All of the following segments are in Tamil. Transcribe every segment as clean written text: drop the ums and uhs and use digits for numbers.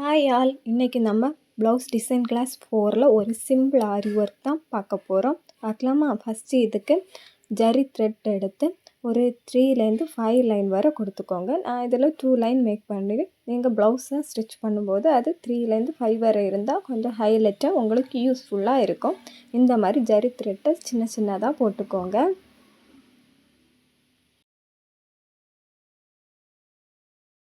ஹாய் ஆல், இன்னைக்கு நம்ம ப்ளவுஸ் டிசைன் கிளாஸ் 4ல் ஒரு சிம்பிள் ஆரி ஒர்க் தான் பார்க்க போகிறோம். பார்க்கலாமா? ஃபஸ்ட்டு இதுக்கு ஜரி த்ரெட் எடுத்து ஒரு 3லேருந்து 5 லைன் வரை கொடுத்துக்கோங்க. நான் இதில் 2 லைன் மேக் பண்ணி, நீங்கள் ப்ளவுஸை ஸ்டிச் பண்ணும்போது அது 3லேருந்து 5 வரை இருந்தால் கொஞ்சம் ஹைலைட்டாக உங்களுக்கு யூஸ்ஃபுல்லாக இருக்கும். இந்த மாதிரி ஜரி த்ரெட்டை சின்ன சின்னதாக போட்டுக்கோங்க.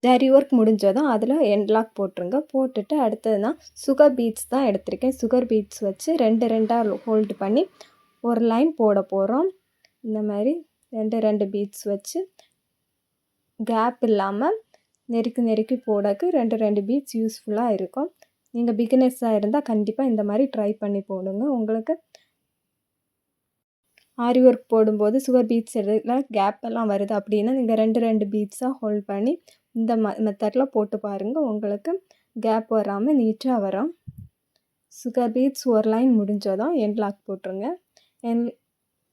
ஜரி ஒர்க் முடிஞ்சதும் அதில் எண்ட் லாக் போட்டுருங்க. போட்டுட்டு அடுத்தது நான் சுகர் பீட்ஸ் தான் எடுத்திருக்கேன். சுகர் பீட்ஸ் வச்சு 2 ஹோல்டு பண்ணி ஒரு லைன் போட போகிறோம். இந்த மாதிரி 2 பீட்ஸ் வச்சு கேப் இல்லாமல் நெருக்கி போடக்கு 2 பீட்ஸ் யூஸ்ஃபுல்லாக இருக்கும். நீங்கள் பிகினர்ஸாக இருந்தால் கண்டிப்பாக இந்த மாதிரி ட்ரை பண்ணி போடுங்க. உங்களுக்கு ஆரி ஒர்க் போடும்போது சுகர் பீட்ஸ் இதில் கேப் எல்லாம் வருது அப்படின்னா நீங்கள் 2 பீட்ஸாக ஹோல்ட் பண்ணி இந்த மெத்தடில் போட்டு பாருங்கள். உங்களுக்கு கேப் வராமல் நீட்டாக வரும். சுகர் பீட்ஸ் ஒரு லைன் முடிஞ்சதும் எண்ட் லாக் போட்டுருங்க.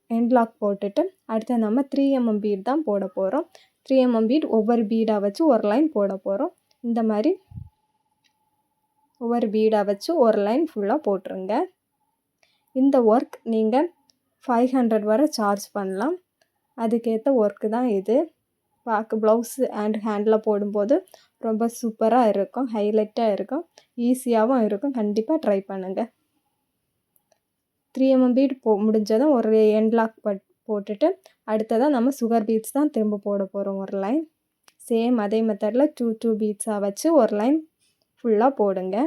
எண்ட் லாக் போட்டுட்டு அடுத்து நம்ம 3mm பீட் தான் போட போகிறோம். 3mm பீட் ஒவ்வொரு பீடாக வச்சு ஒரு லைன் போட போகிறோம். இந்த மாதிரி ஒவ்வொரு பீடாக வச்சு ஒரு லைன் ஃபுல்லாக போட்டுருங்க. இந்த ஒர்க் நீங்கள் 500 வரை சார்ஜ் பண்ணலாம். அதுக்கேற்ற ஒர்க்கு தான் இது. பார்க்க ப்ளவுஸு அண்ட் ஹேண்டில் போடும்போது ரொம்ப சூப்பராக இருக்கும், ஹைலைட்டாக இருக்கும், ஈஸியாகவும் இருக்கும். கண்டிப்பாக ட்ரை பண்ணுங்கள். 3mm பீட் முடிஞ்சதும் ஒரு எண்ட் லாக் போட்டுட்டு அடுத்ததாக நம்ம சுகர் பீட்ஸ் தான் திரும்ப போட போகிறோம். ஒரு லைன் சேம் அதே மெத்தடில் 2 பீட்ஸாக வச்சு ஒரு லைன் ஃபுல்லாக போடுங்க.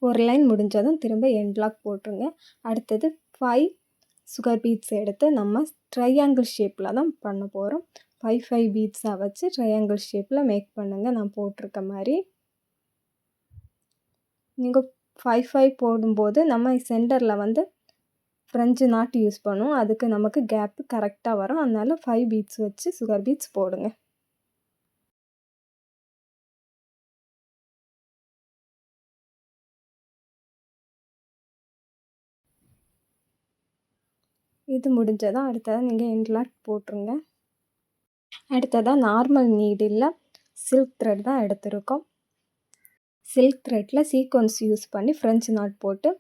ஒரு லைன் முடிஞ்சதும் திரும்ப எண்ட் லாக் போட்டுருங்க. அடுத்தது 5 சுகர் பீட்ஸ் எடுத்து நம்ம ட்ரையாங்கிள் ஷேப்பில் தான் பண்ண போகிறோம். 5 பீட்ஸாக வச்சு ட்ரையாங்கிள் ஷேப்பில் மேக் பண்ணுங்கள். நான் போட்டிருக்க மாதிரி நீங்கள் 5 போடும்போது நம்ம சென்டரில் வந்து ஃப்ரெஞ்சு நாட் யூஸ் பண்ணுவோம். அதுக்கு நமக்கு கேப்பு கரெக்டாக வரும். அதனால் 5 பீட்ஸ் வச்சு சுகர் பீட்ஸ் போடுங்க. இது முடிஞ்சதான் அடுத்ததாக நீங்கள் எண்ட் லாக் போட்டுருங்க. அடுத்ததாக நார்மல் நீடில் சில்க் த்ரெட் தான் எடுத்திருக்கோம். சில்க் த்ரெட்டில் சீக்வன்ஸ் யூஸ் பண்ணி ஃப்ரெஞ்சு நாட் போட்டு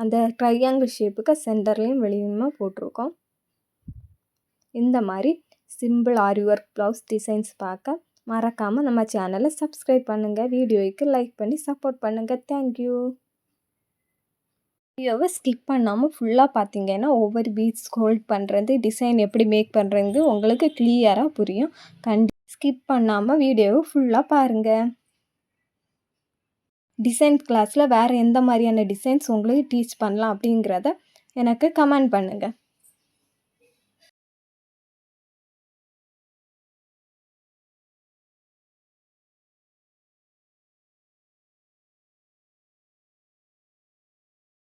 அந்த ட்ரையாங்கிள் ஷேப்புக்கு சென்டர்லேயும் வெளியுமா போட்டிருக்கோம். இந்த மாதிரி சிம்பிள் ஆரி ஒர்க் ப்ளவுஸ் டிசைன்ஸ் பார்க்க மறக்காமல் நம்ம சேனலை சப்ஸ்கிரைப் பண்ணுங்கள். வீடியோவுக்கு லைக் பண்ணி சப்போர்ட் பண்ணுங்கள். தேங்க்யூ. வீடியோவை ஸ்கிப் பண்ணாமல் ஃபுல்லாக பார்த்தீங்கன்னா ஒவ்வொரு பீட்ஸ் ஹோல்ட் பண்ணுறது, டிசைன் எப்படி மேக் பண்ணுறது உங்களுக்கு கிளியராக புரியும். ஸ்கிப் பண்ணாமல் வீடியோவை ஃபுல்லாக பாருங்கள். டிசைன் கிளாஸில் வேறு எந்த மாதிரியான டிசைன்ஸ் உங்களுக்கு டீச் பண்ணலாம் அப்படிங்கிறத எனக்கு கமெண்ட் பண்ணுங்கள்.